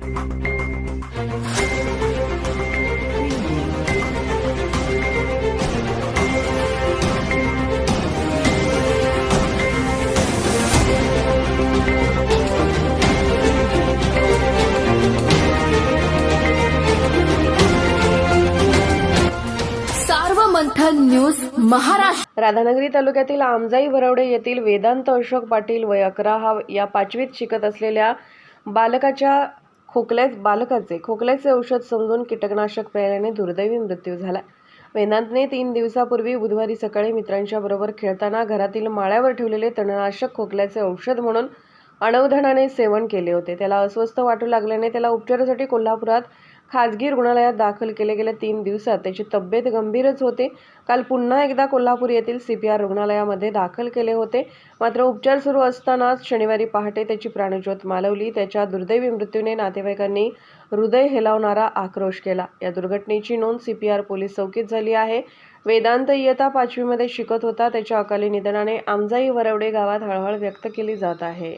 मंथन news Maharashtra. Radhanagari तालुक्यातील आमजाई वरवडे येथील वेदांत अशोक पाटील वय 11 या 5वीत शिकत असलेल्या बालकाचे खोकल्याचे औषध समजून कीटकनाशक प्यायल्याने दुर्दैवी मृत्यू झाला। वेदांतने 3 दिवसापूर्वी बुधवारी सकाळी मित्रांच्या बरोबर खेळताना घरातील माळ्यावर ठेवलेले तणनाशक खोकल्याचे औषध म्हणून अनवधानाने सेवन केले होते। त्याला अस्वस्थ वाटू लागल्याने त्याला उपचारासाठी कोल्हापुरात खाजगी रुग्णालयात दाखल केले। गेल्या 3 दिवसात त्याची तब्येत गंभीरच होते। काल पुन्हा एकदा कोल्हापूर येथील CPR रुग्णालयामध्ये दाखल केले होते, मात्र उपचार सुरू असतानाच शनिवारी पहाटे त्याची प्राणज्योत मालवली। त्याच्या दुर्दैवी मृत्यूने नातेवाईकांनी हृदय हेलावणारा आक्रोश केला। या दुर्घटनेची नोंद CPR पोलीस चौकीत झाली आहे। वेदांत इयत्ता 5वी मध्ये शिकत होता। त्याच्या अकाली निधनाने आमजाई वरवडे गावात हळहळ व्यक्त केली जात आहे।